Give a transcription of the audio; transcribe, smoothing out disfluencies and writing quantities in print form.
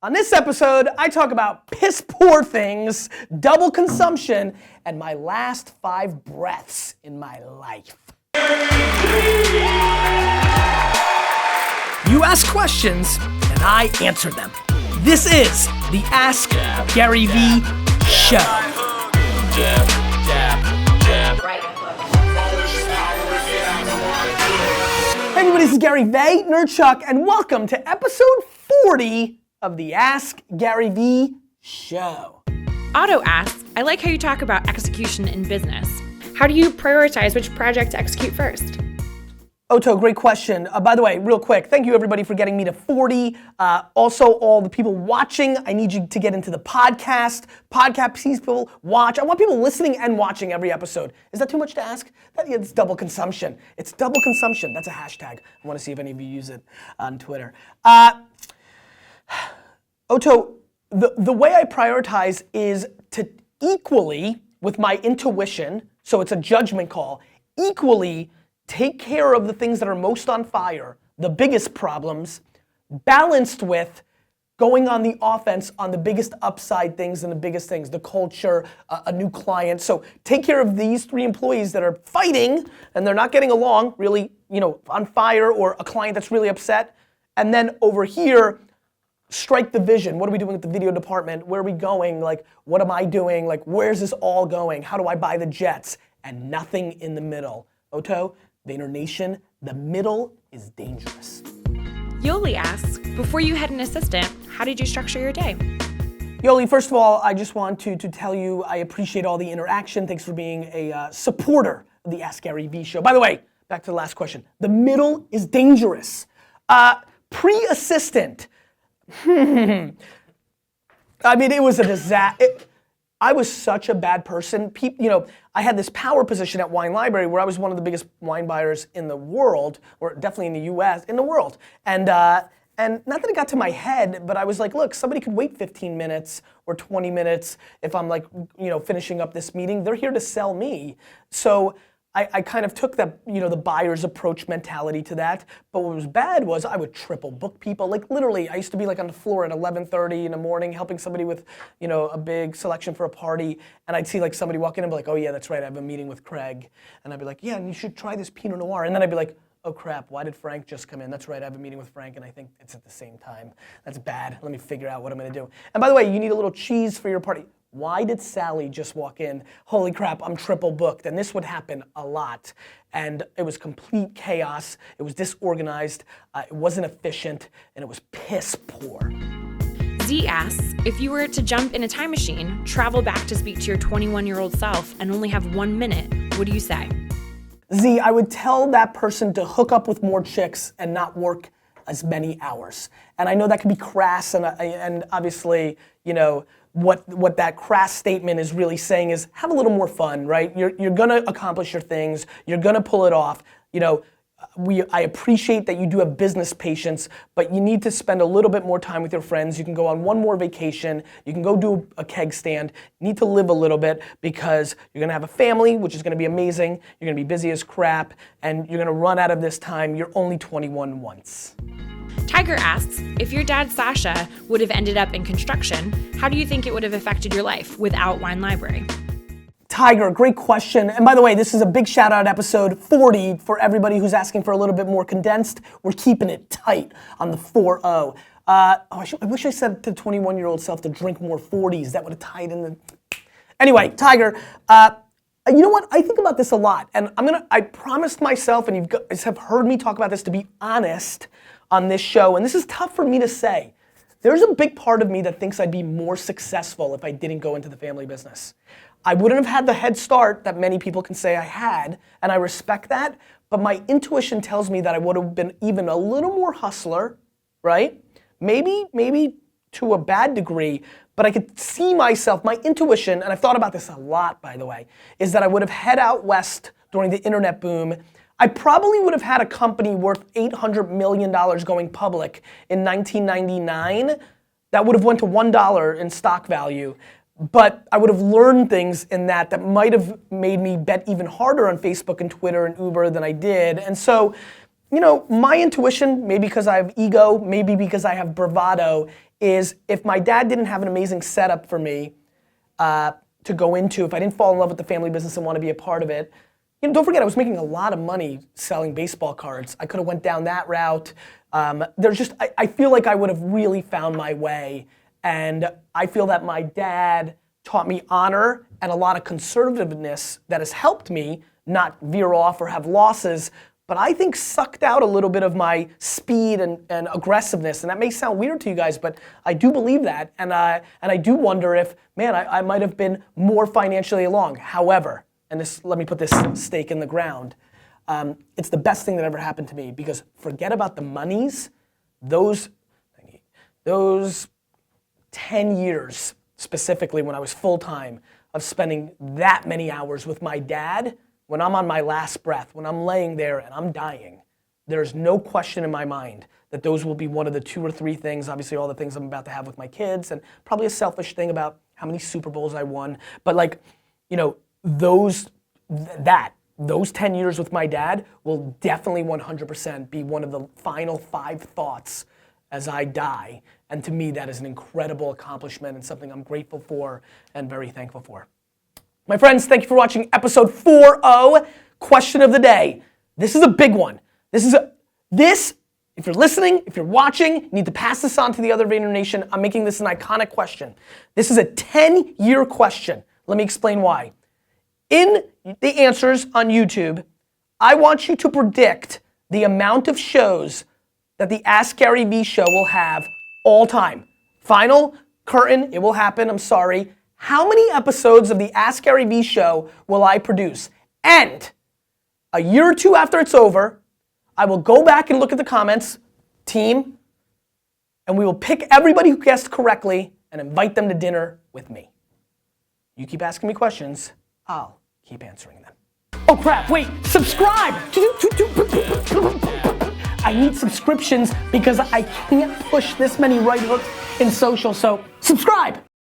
On this episode, I talk about piss poor things, double consumption, and my last 5 breaths in my life. You ask questions, and I answer them. This is the Ask GaryVee Show. Hey everybody, this is GaryVee, Nerdchuck, and welcome to episode 40 of the Ask GaryVee Show. Otto asks, I like how you talk about execution in business. How do you prioritize which project to execute first? Otto, great question. By the way, real quick, thank you everybody for getting me to 40. Also, all the people watching, I need you to get into the podcast. Podcast people watch. I want people listening and watching every episode. Is that too much to ask? It's double consumption. It's double consumption. That's a hashtag. I want to see if any of you use it on Twitter. Otto, the way I prioritize is to equally, with my intuition, so it's a judgment call, equally take care of the things that are most on fire, the biggest problems, balanced with going on the offense on the biggest upside things and the biggest things, the culture, a new client. So take care of these 3 employees that are fighting and they're not getting along, really, on fire, or a client that's really upset. And then over here, strike the vision. What are we doing with the video department? Where are we going? Like, what am I doing? Like, where's this all going? How do I buy the jets? And nothing in the middle. Otto, Vayner Nation, the middle is dangerous. Yoli asks, before you had an assistant, how did you structure your day? Yoli, first of all, I just want to tell you I appreciate all the interaction. Thanks for being a supporter of the Ask GaryVee Show. By the way, back to the last question. The middle is dangerous. Pre-assistant. I mean, it was a disaster. I was such a bad person. I had this power position at Wine Library where I was one of the biggest wine buyers in the world, or definitely in the US, in the world. And not that it got to my head, but I was like, look, somebody could wait 15 minutes or 20 minutes if I'm like, finishing up this meeting. They're here to sell me. So I kind of took that, the buyer's approach mentality to that. But what was bad was I would triple book people. Like literally, I used to be like on the floor at 11:30 in the morning helping somebody with, a big selection for a party. And I'd see like somebody walk in and be like, oh yeah, that's right, I have a meeting with Craig. And I'd be like, yeah, and you should try this Pinot Noir. And then I'd be like, oh crap, why did Frank just come in? That's right, I have a meeting with Frank and I think it's at the same time. That's bad, let me figure out what I'm gonna do. And by the way, you need a little cheese for your party. Why did Sally just walk in? Holy crap, I'm triple booked. And this would happen a lot. And it was complete chaos. It was disorganized. It wasn't efficient. And it was piss poor. Z asks, if you were to jump in a time machine, travel back to speak to your 21-year-old self, and only have 1 minute, what do you say? Z, I would tell that person to hook up with more chicks and not work as many hours. And I know that can be crass, and obviously, what that crass statement is really saying is have a little more fun, right? You're gonna accomplish your things, you're gonna pull it off. I appreciate that you do have business patience, but you need to spend a little bit more time with your friends. You can go on one more vacation, you can go do a keg stand. You need to live a little bit because you're gonna have a family, which is gonna be amazing, you're gonna be busy as crap, and you're gonna run out of this time. You're only 21 once. Tiger asks, if your dad, Sasha, would have ended up in construction, how do you think it would have affected your life without Wine Library? Tiger, great question. And by the way, this is a big shout out episode 40 for everybody who's asking for a little bit more condensed. We're keeping it tight on the 4-0. I wish I said to the 21-year-old self to drink more 40s. That would have tied in the... Anyway, Tiger, you know what? I think about this a lot. And I promised myself, and you guys have heard me talk about this, to be honest on this show, and this is tough for me to say. There's a big part of me that thinks I'd be more successful if I didn't go into the family business. I wouldn't have had the head start that many people can say I had, and I respect that, but my intuition tells me that I would have been even a little more hustler, right? Maybe to a bad degree, but I could see myself, my intuition, and I've thought about this a lot, by the way, is that I would have head out west during the internet boom. I probably would have had a company worth $800 million going public in 1999 that would have went to $1 in stock value. But I would have learned things in that might have made me bet even harder on Facebook and Twitter and Uber than I did. And so, my intuition, maybe because I have ego, maybe because I have bravado, is if my dad didn't have an amazing setup for me to go into, if I didn't fall in love with the family business and want to be a part of it, don't forget I was making a lot of money selling baseball cards. I could have went down that route. I feel like I would have really found my way, and I feel that my dad taught me honor and a lot of conservativeness that has helped me not veer off or have losses, but I think sucked out a little bit of my speed and aggressiveness. And that may sound weird to you guys, but I do believe that. And I do wonder if, man, I might have been more financially along. However, and let me put this stake in the ground, it's the best thing that ever happened to me, because forget about the monies, those 10 years specifically when I was full-time of spending that many hours with my dad, when I'm on my last breath, when I'm laying there and I'm dying, there's no question in my mind that those will be one of the 2 or 3 things, obviously all the things I'm about to have with my kids, and probably a selfish thing about how many Super Bowls I won, but like, those 10 years with my dad will definitely 100% be one of the final 5 thoughts as I die, and to me that is an incredible accomplishment and something I'm grateful for and very thankful for. My friends, thank you for watching episode 40, question of the day. This is a big one. If you're listening, if you're watching, you need to pass this on to the other Vayner Nation. I'm making this an iconic question. This is a 10-year question. Let me explain why. In the answers on YouTube, I want you to predict the amount of shows that the Ask GaryVee show will have all time. Final curtain, it will happen, I'm sorry. How many episodes of the Ask GaryVee show will I produce? And a year or 2 after it's over, I will go back and look at the comments, team, and we will pick everybody who guessed correctly and invite them to dinner with me. You keep asking me questions, I'll keep answering them. Oh crap, wait, subscribe! I need subscriptions because I can't push this many right hooks in social, so subscribe!